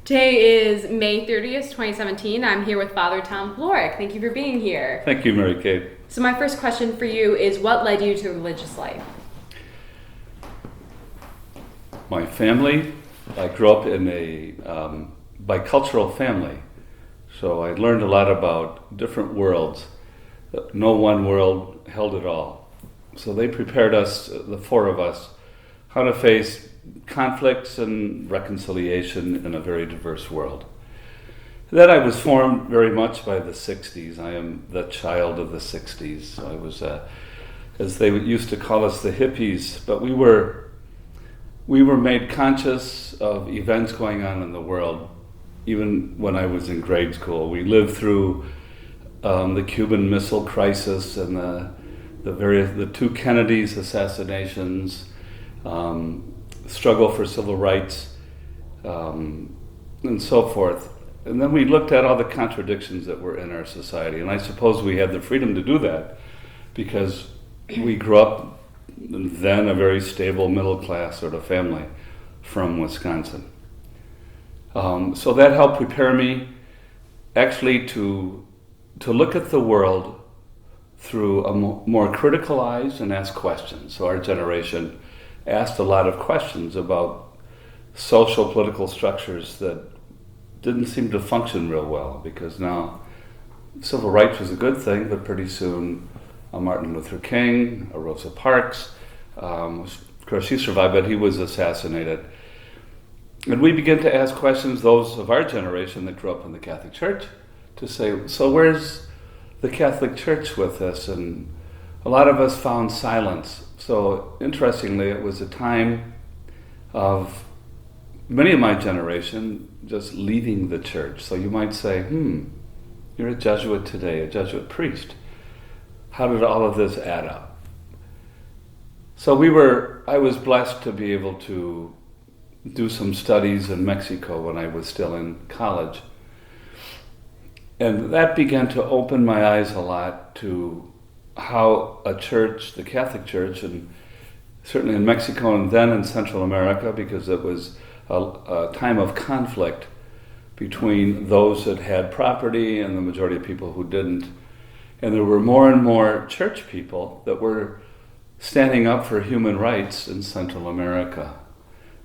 Today is May 30th, 2017. I'm here with Father Tom Florek. Thank you for being here. Thank you, Mary Kate. So my first question for you is, what led you to religious life? My family, I grew up in a bicultural family, so I learned a lot about different worlds. No one world held it all. So they prepared us, the four of us, how to face conflicts and reconciliation in a very diverse world. Then I was formed very much by the 60s. I am the child of the 60s. So I was, as they used to call us, the hippies, but we were made conscious of events going on in the world, even when I was in grade school. We lived through the Cuban Missile Crisis and the two Kennedys assassinations, struggle for civil rights, and so forth. And then we looked at all the contradictions that were in our society, and I suppose we had the freedom to do that because we grew up then a very stable middle-class sort of family from Wisconsin. So that helped prepare me actually to look at the world through a more critical eyes and ask questions. So our generation asked a lot of questions about social political structures that didn't seem to function real well, because now civil rights was a good thing, but pretty soon a Martin Luther King, a Rosa Parks, of course he survived, but he was assassinated. And we began to ask questions, those of our generation that grew up in the Catholic Church, to say, so where's the Catholic Church with this? And a lot of us found silence. So interestingly, it was a time of many of my generation just leaving the church. So you might say, you're a Jesuit today, a Jesuit priest. How did all of this add up? So I was blessed to be able to do some studies in Mexico when I was still in college. And that began to open my eyes a lot to how a church, the Catholic Church, and certainly in Mexico and then in Central America, because it was a time of conflict between those that had property and the majority of people who didn't. And there were more and more church people that were standing up for human rights in Central America.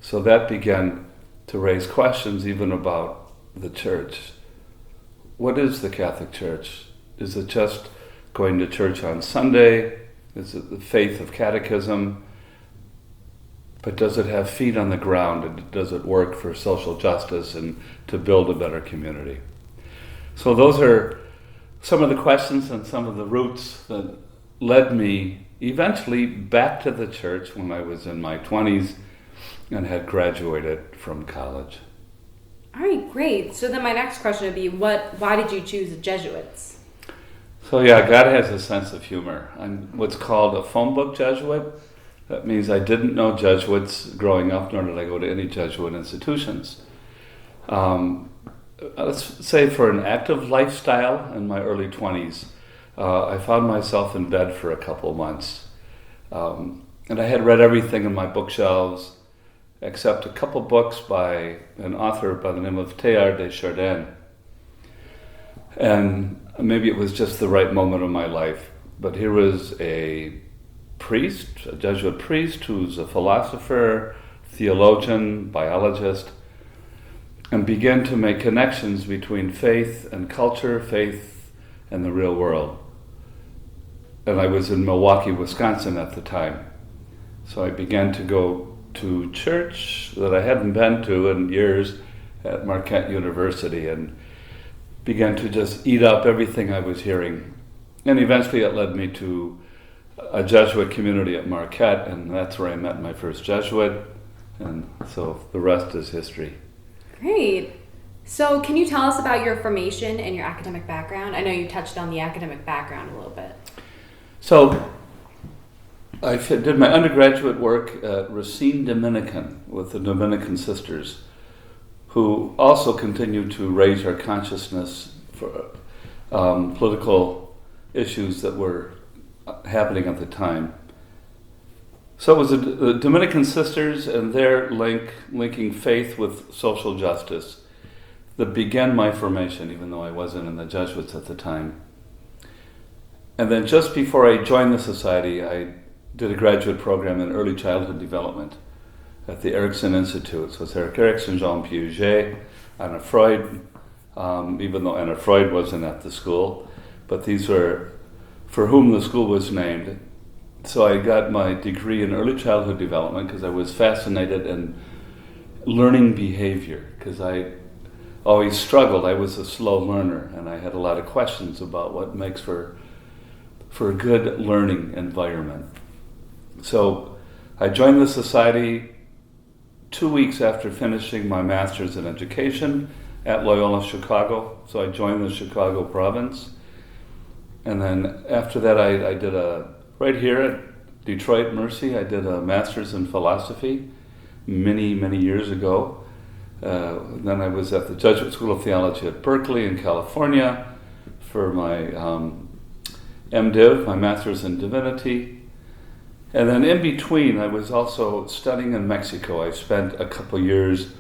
So that began to raise questions even about the church. What is the Catholic Church? Is it just going to church on Sunday? Is it the faith of catechism? But does it have feet on the ground, and does it work for social justice and to build a better community? So those are some of the questions and some of the roots that led me eventually back to the church when I was in my 20s and had graduated from college. All right, great. So then my next question would be, why did you choose the Jesuits? So yeah, God has a sense of humor. I'm what's called a phone book Jesuit. That means I didn't know Jesuits growing up, nor did I go to any Jesuit institutions. Let's say for an active lifestyle in my early 20s, I found myself in bed for a couple of months. And I had read everything in my bookshelves, except a couple books by an author by the name of Teilhard de Chardin. And maybe it was just the right moment of my life, but here was a priest, a Jesuit priest, who's a philosopher, theologian, biologist, and began to make connections between faith and culture, faith and the real world. And I was in Milwaukee, Wisconsin at the time. So I began to go to church that I hadn't been to in years at Marquette University, and began to just eat up everything I was hearing. And eventually it led me to a Jesuit community at Marquette, and that's where I met my first Jesuit, and so the rest is history. Great. So can you tell us about your formation and your academic background? I know you touched on the academic background a little bit. So I did my undergraduate work at Racine Dominican with the Dominican sisters, who also continued to raise our consciousness for political issues that were happening at the time. So it was the Dominican sisters and their linking faith with social justice. that began my formation, even though I wasn't in the Jesuits at the time. And then just before I joined the society, I did a graduate program in early childhood development at the Erikson Institute. So it's Erik Erikson, Jean Piaget, Anna Freud, even though Anna Freud wasn't at the school, but these were for whom the school was named. So I got my degree in early childhood development because I was fascinated in learning behavior, because I always struggled. I was a slow learner, and I had a lot of questions about what makes for a good learning environment. So I joined the society 2 weeks after finishing my master's in education at Loyola Chicago. So I joined the Chicago province. And then after that, I did right here at Detroit Mercy, I did a master's in philosophy many, many years ago. Then I was at the Jesuit School of Theology at Berkeley in California for my MDiv, my master's in divinity. And then in between, I was also studying in Mexico. I spent a couple years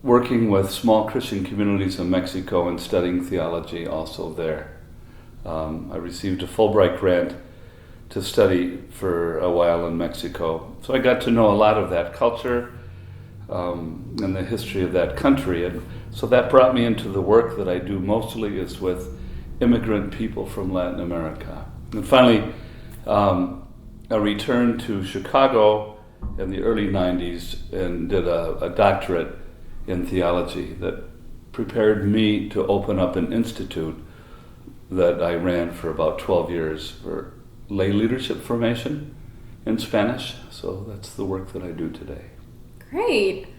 working with small Christian communities in Mexico and studying theology also there. I received a Fulbright grant to study for a while in Mexico. So I got to know a lot of that culture and the history of that country. And so that brought me into the work that I do mostly is with immigrant people from Latin America. And finally, I returned to Chicago in the early 90s and did a doctorate in theology that prepared me to open up an institute that I ran for about 12 years for lay leadership formation in Spanish. So that's the work that I do today. Great.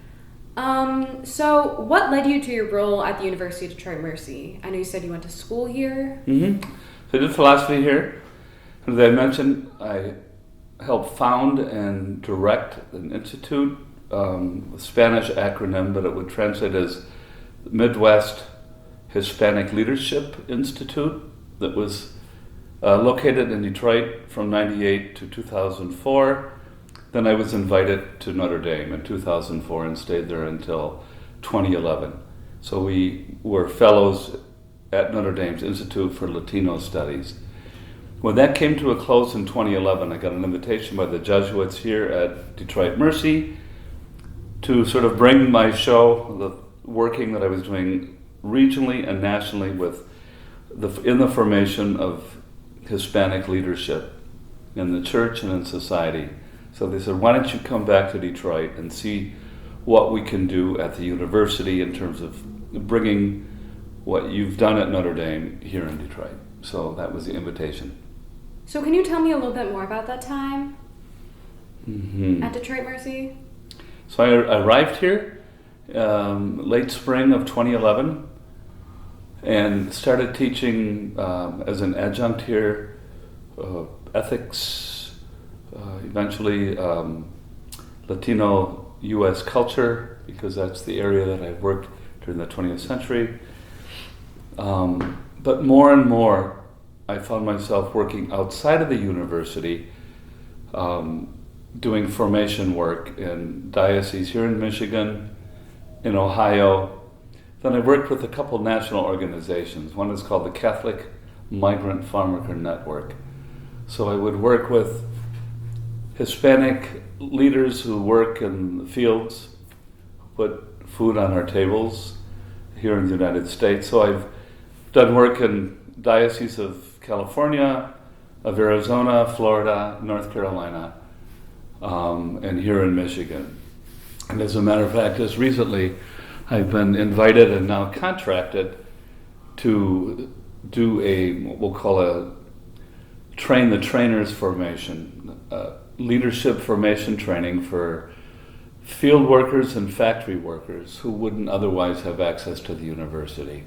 So what led you to your role at the University of Detroit Mercy? I know you said you went to school here. Mm-hmm. So I did philosophy here. As I mentioned, I helped found and direct an institute, a Spanish acronym, but it would translate as Midwest Hispanic Leadership Institute, that was located in Detroit from 98 to 2004. Then I was invited to Notre Dame in 2004 and stayed there until 2011. So we were fellows at Notre Dame's Institute for Latino Studies. When that came to a close in 2011, I got an invitation by the Jesuits here at Detroit Mercy to sort of bring my show, the working that I was doing regionally and nationally in the formation of Hispanic leadership in the church and in society. So they said, why don't you come back to Detroit and see what we can do at the university in terms of bringing what you've done at Notre Dame here in Detroit. So that was the invitation. So can you tell me a little bit more about that time Mm-hmm. at Detroit Mercy? So I arrived here late spring of 2011 and started teaching as an adjunct here, ethics, eventually Latino U.S. culture, because that's the area that I've worked during the 20th century. But more and more, I found myself working outside of the university, doing formation work in dioceses here in Michigan, in Ohio. Then I worked with a couple national organizations. One is called the Catholic Migrant Farmworker Network. So I would work with Hispanic leaders who work in the fields, put food on our tables here in the United States. So I've done work in dioceses of California, of Arizona, Florida, North Carolina, and here in Michigan. And as a matter of fact, just recently, I've been invited and now contracted to do what we'll call a train the trainers formation, leadership formation training for field workers and factory workers who wouldn't otherwise have access to the university.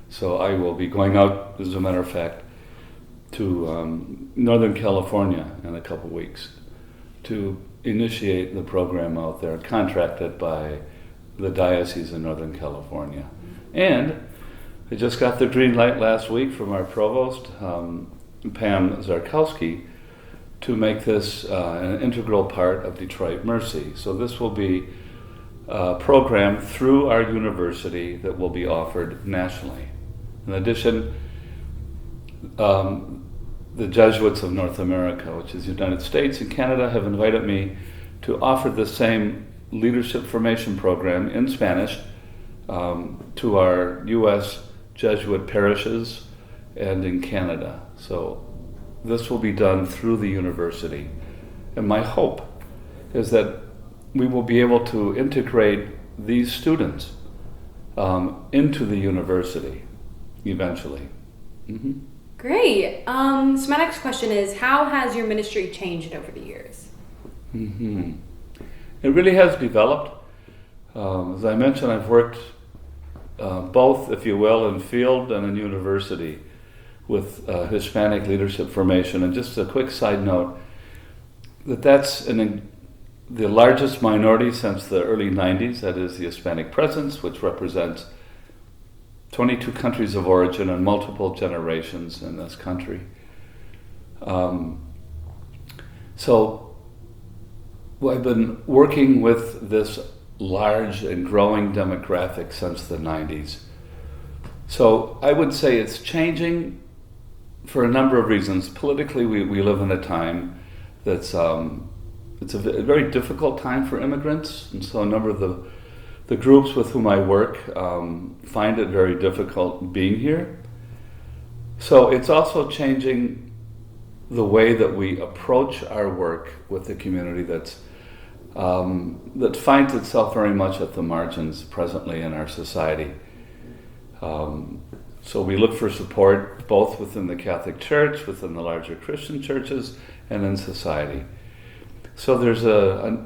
So I will be going out, as a matter of fact, to Northern California in a couple weeks to initiate the program out there, contracted by the Diocese in Northern California. And I just got the green light last week from our provost, Pam Zarkowski, to make this an integral part of Detroit Mercy. So this will be program through our university that will be offered nationally. In addition, the Jesuits of North America, which is the United States and Canada, have invited me to offer the same leadership formation program in Spanish to our U.S. Jesuit parishes and in Canada. So this will be done through the university. And my hope is that we will be able to integrate these students into the university eventually. Mm-hmm. Great. So my next question is, how has your ministry changed over the years? Mm-hmm. It really has developed. As I mentioned, I've worked both, if you will, in field and in university with Hispanic leadership formation. And just a quick side note, that's the largest minority since the early 90s, that is the Hispanic presence, which represents 22 countries of origin and multiple generations in this country. So I've been working with this large and growing demographic since the 90s. So I would say it's changing for a number of reasons. Politically, we live in a time that's it's a very difficult time for immigrants, and so a number of the groups with whom I work find it very difficult being here. So it's also changing the way that we approach our work with the community that finds itself very much at the margins presently in our society. So we look for support both within the Catholic Church, within the larger Christian churches, and in society. So there's a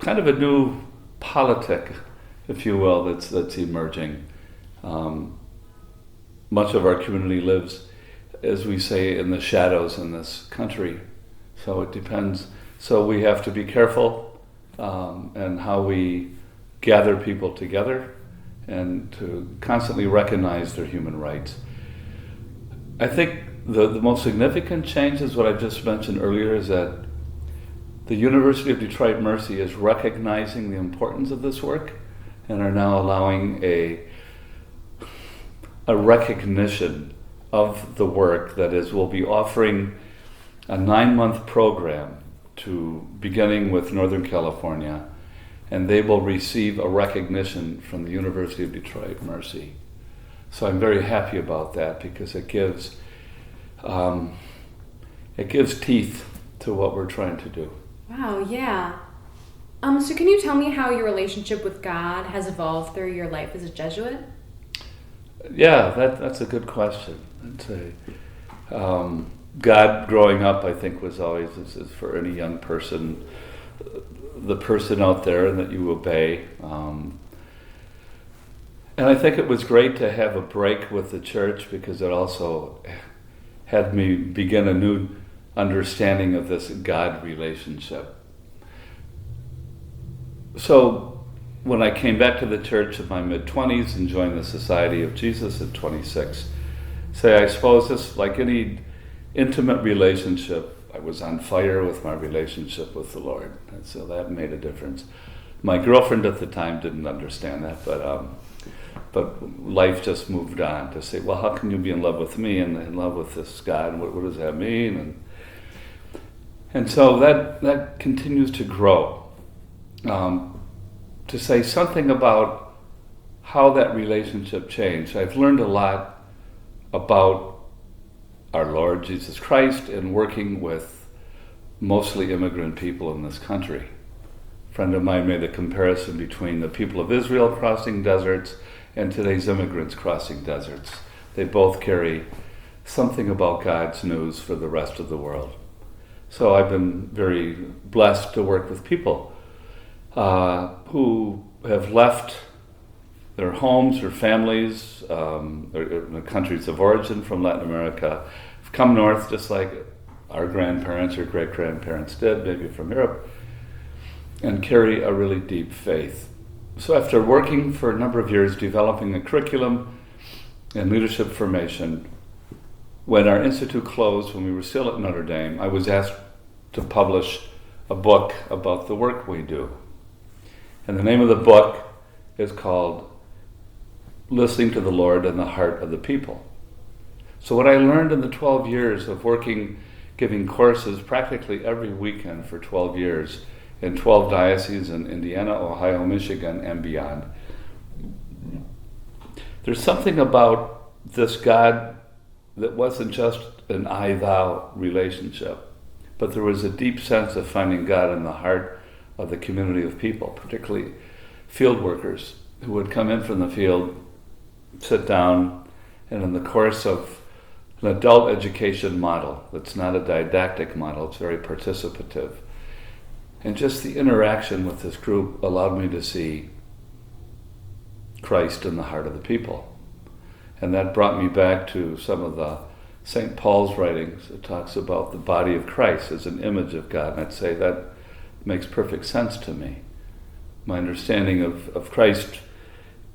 kind of a new politic, if you will, that's emerging. Much of our community lives, as we say, in the shadows in this country. So it depends. So we have to be careful and how we gather people together and to constantly recognize their human rights. I think the most significant change is what I just mentioned earlier, is that the University of Detroit Mercy is recognizing the importance of this work and are now allowing a recognition of the work. That is, we'll be offering a 9-month program beginning with Northern California, and they will receive a recognition from the University of Detroit Mercy. So I'm very happy about that because it gives teeth to what we're trying to do. Wow, yeah. So can you tell me how your relationship with God has evolved through your life as a Jesuit? Yeah, that's a good question. God growing up, I think, was always, is for any young person, the person out there and that you obey. And I think it was great to have a break with the church because it also had me begin a new understanding of this God relationship. So when I came back to the church in my mid-20s and joined the Society of Jesus at 26, I suppose this, like any intimate relationship, I was on fire with my relationship with the Lord. And so that made a difference. My girlfriend at the time didn't understand that, but life just moved on to say, well, how can you be in love with me and in love with this God? What does that mean? And so that continues to grow. To say something about how that relationship changed, I've learned a lot about our Lord Jesus Christ in working with mostly immigrant people in this country. A friend of mine made a comparison between the people of Israel crossing deserts and today's immigrants crossing deserts. They both carry something about God's news for the rest of the world. So I've been very blessed to work with people who have left their homes or families, their countries of origin from Latin America, have come north just like our grandparents or great-grandparents did, maybe from Europe, and carry a really deep faith. So after working for a number of years developing a curriculum and leadership formation, when our institute closed, when we were still at Notre Dame, I was asked to publish a book about the work we do. And the name of the book is called Listening to the Lord and the Heart of the People. So what I learned in the 12 years of working, giving courses practically every weekend for 12 years in 12 dioceses in Indiana, Ohio, Michigan, and beyond, there's something about this God that wasn't just an I-thou relationship, but there was a deep sense of finding God in the heart of the community of people, particularly field workers who would come in from the field, sit down, and in the course of an adult education model that's not a didactic model, it's very participative. And just the interaction with this group allowed me to see Christ in the heart of the people. And that brought me back to some of the St. Paul's writings. It talks about the body of Christ as an image of God, and I'd say that makes perfect sense to me. My understanding of Christ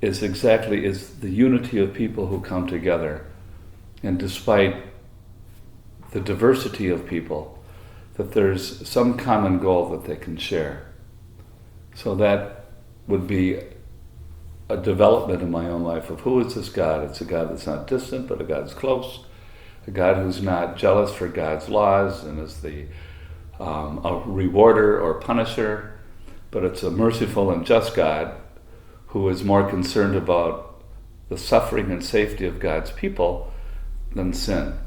is the unity of people who come together, and despite the diversity of people, that there's some common goal that they can share. So that would be a development in my own life of who is this God? It's a God that's not distant, but a God that's close, a God who's not jealous for God's laws and is a rewarder or punisher, but it's a merciful and just God who is more concerned about the suffering and safety of God's people than sin.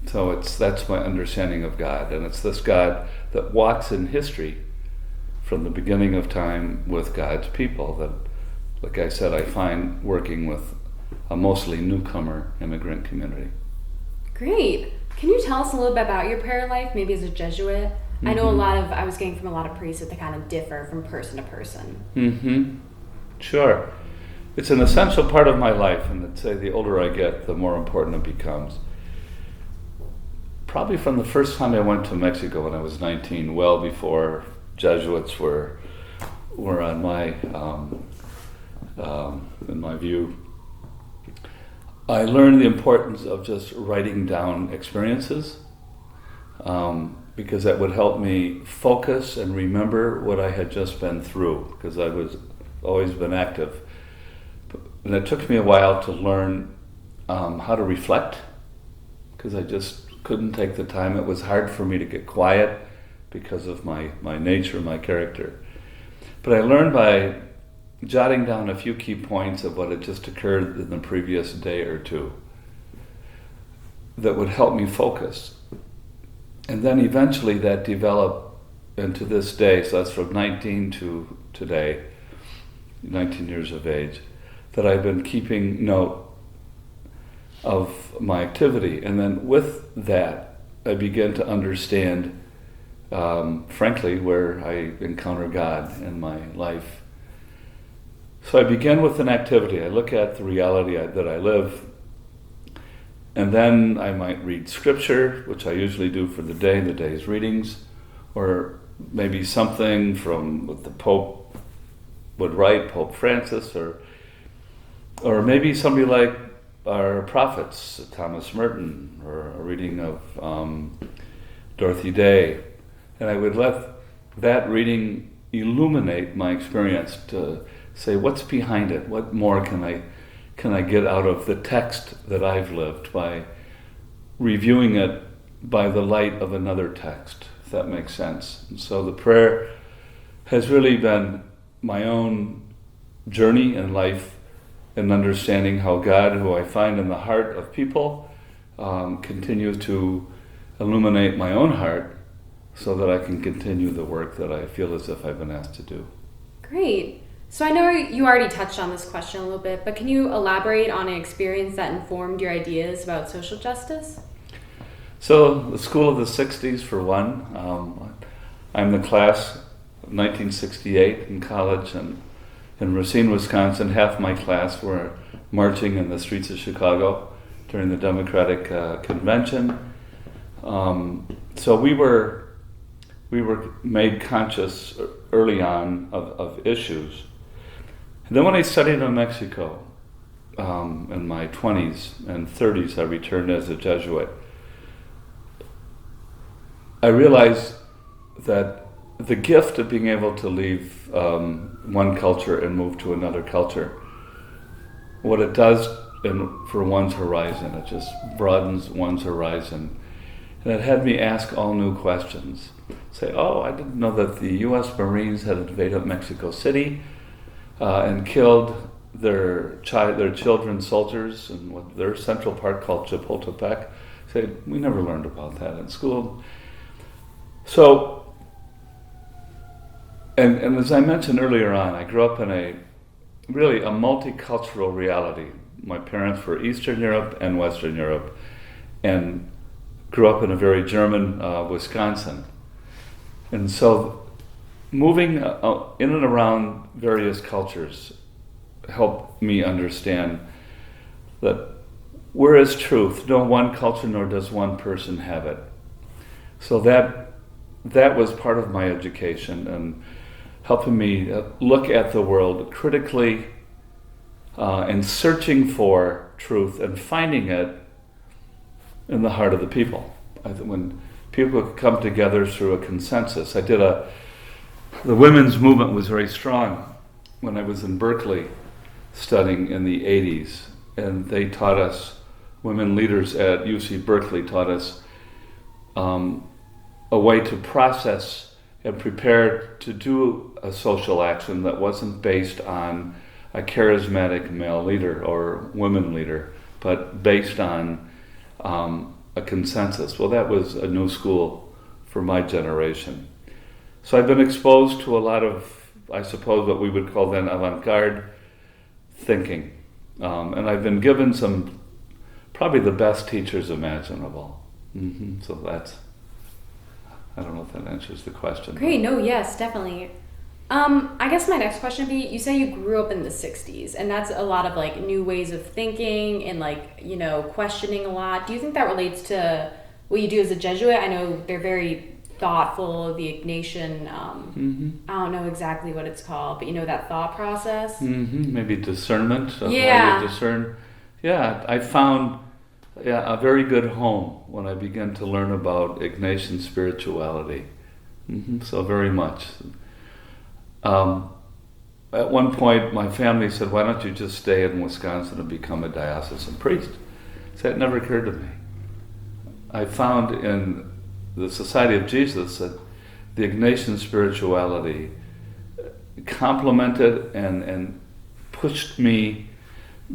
So that's my understanding of God, and it's this God that walks in history from the beginning of time with God's people that, like I said, I find working with a mostly newcomer immigrant community. Great. Can you tell us a little bit about your prayer life, maybe as a Jesuit? Mm-hmm. I know I was getting from a lot of priests that they kind of differ from person to person. Mm-hmm. Sure. It's an essential part of my life, and I'd say the older I get, the more important it becomes. Probably from the first time I went to Mexico when I was 19, well before Jesuits were on my in my view, I learned the importance of just writing down experiences because that would help me focus and remember what I had just been through, because I was always been active. And it took me a while to learn how to reflect, because I just couldn't take the time. It was hard for me to get quiet because of my nature, my character. But I learned by jotting down a few key points of what had just occurred in the previous day or two that would help me focus. And then eventually that developed into this day, so that's from 19 to today, 19 years of age, that I've been keeping note of my activity. And then with that, I began to understand, frankly, where I encounter God in my life. So I begin with an activity. I look at the reality that I live, and then I might read scripture, which I usually do for the day's readings, or maybe something from what the Pope would write, Pope Francis, or maybe somebody like our prophets, Thomas Merton, or a reading of Dorothy Day. And I would let that reading illuminate my experience to say, what's behind it? What more can I get out of the text that I've lived by reviewing it by the light of another text, if that makes sense. And so the prayer has really been my own journey in life and understanding how God, who I find in the heart of people, continues to illuminate my own heart so that I can continue the work that I feel as if I've been asked to do. Great. So I know you already touched on this question a little bit, but can you elaborate on an experience that informed your ideas about social justice? So the school of the 60s, for one. I'm the class of 1968 in college, and in Racine, Wisconsin, half my class were marching in the streets of Chicago during the Democratic Convention. So we were made conscious early on of issues. And then when I studied in Mexico in my 20s and 30s, I returned as a Jesuit. I realized that the gift of being able to leave one culture and move to another culture, what it does for one's horizon, it just broadens one's horizon. And it had me ask all new questions. Say, oh, I didn't know that the U.S. Marines had invaded Mexico City and killed their children soldiers in their central park called Chapultepec. Say, we never learned about that in school. So, and as I mentioned earlier on, I grew up in a multicultural reality. My parents were Eastern Europe and Western Europe, and grew up in a very German Wisconsin. And so moving in and around various cultures helped me understand that where is truth? No one culture nor does one person have it. So that was part of my education and helping me look at the world critically and searching for truth and finding it in the heart of the people. When people could come together through a consensus. The women's movement was very strong when I was in Berkeley studying in the 80s, and they taught us, women leaders at UC Berkeley taught us a way to process and prepare to do a social action that wasn't based on a charismatic male leader or women leader, but based on a consensus. Well, that was a new school for my generation. So I've been exposed to a lot of, I suppose, what we would call then avant-garde thinking. And I've been given probably the best teachers imaginable. So I don't know if that answers the question. Great, no, yes, definitely. I guess my next question would be, you say you grew up in the 60s, and that's a lot of like new ways of thinking and like, questioning a lot. Do you think that relates to what you do as a Jesuit? I know they're very thoughtful, the Ignatian, I don't know exactly what it's called, but that thought process? Maybe discernment of yeah. how you discern. Yeah, I found a very good home when I began to learn about Ignatian spirituality. So very much. At one point, my family said, why don't you just stay in Wisconsin and become a diocesan priest? So it never occurred to me. I found in the Society of Jesus that the Ignatian spirituality complemented and pushed me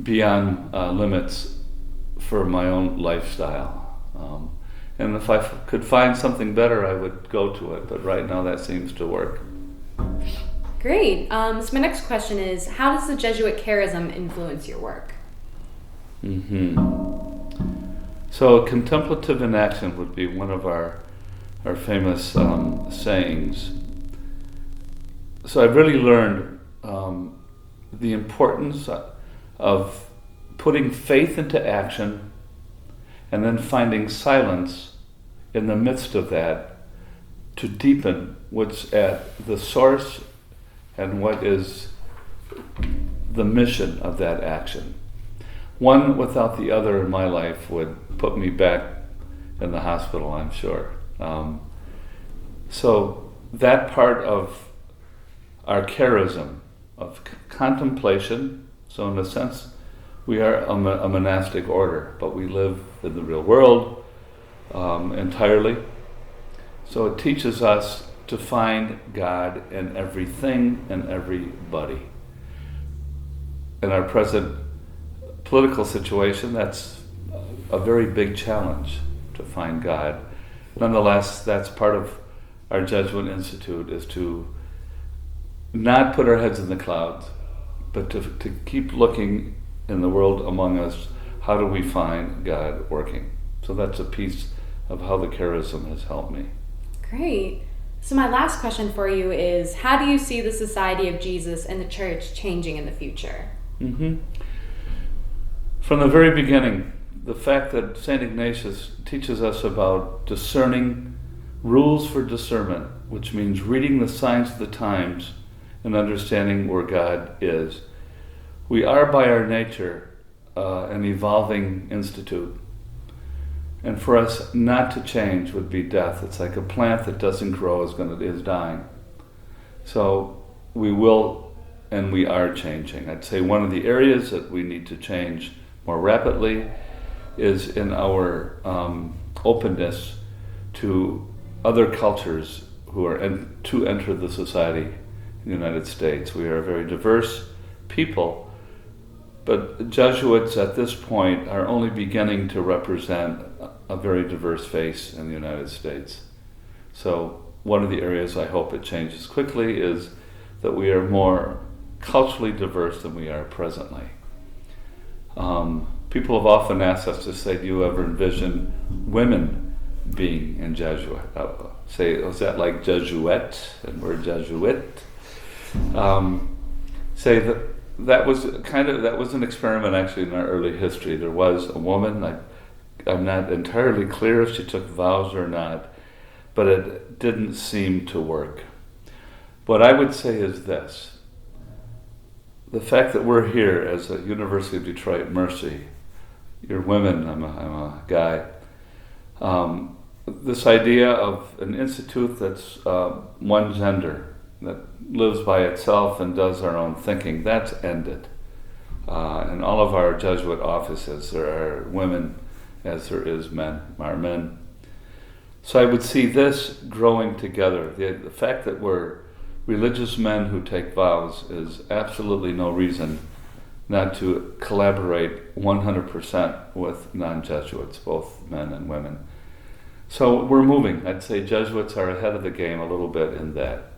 beyond limits for my own lifestyle. And if I could find something better, I would go to it. But right now that seems to work. Great. So my next question is, how does the Jesuit charism influence your work? So contemplative inaction would be one of our famous sayings. So I've really learned the importance of putting faith into action and then finding silence in the midst of that to deepen what's at the source and what is the mission of that action. One without the other in my life would put me back in the hospital, I'm sure. So that part of our charism, of contemplation, so in a sense we are a monastic order, but we live in the real world entirely. So it teaches us to find God in everything and everybody. In our present political situation, that's a very big challenge to find God. Nonetheless, that's part of our Jesuit Institute, is to not put our heads in the clouds, but to keep looking in the world among us. How do we find God working? So that's a piece of how the charism has helped me. Great. So my last question for you is, how do you see the Society of Jesus and the Church changing in the future? From the very beginning, the fact that St. Ignatius teaches us about discerning, rules for discernment, which means reading the signs of the times and understanding where God is. We are by our nature an evolving institute. And for us not to change would be death. It's like a plant that doesn't grow is dying. So we will and we are changing. I'd say one of the areas that we need to change more rapidly is in our openness to other cultures who are to enter the society in the United States. We are a very diverse people, but Jesuits at this point are only beginning to represent a very diverse face in the United States. So one of the areas I hope it changes quickly is that we are more culturally diverse than we are presently. People have often asked us to say, do you ever envision women being in Jesuit? Say, was that like Jesuit and we're Jesuit? Say that was an experiment actually in our early history. There was a woman, I'm not entirely clear if she took vows or not, but it didn't seem to work. What I would say is this: the fact that we're here as a University of Detroit Mercy, you're women, I'm a guy. This idea of an institute that's one gender, that lives by itself and does our own thinking, that's ended. In all of our Jesuit offices, there are women as there is men, are men. So I would see this growing together. The fact that we're religious men who take vows is absolutely no reason not to collaborate 100% with non-Jesuits, both men and women. So we're moving. I'd say Jesuits are ahead of the game a little bit in that.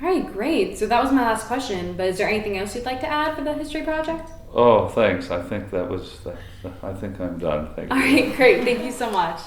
All right, great. So that was my last question, but is there anything else you'd like to add for the History Project? Oh, thanks. I think I think I'm done. Thank you. All right, great. Thank you so much.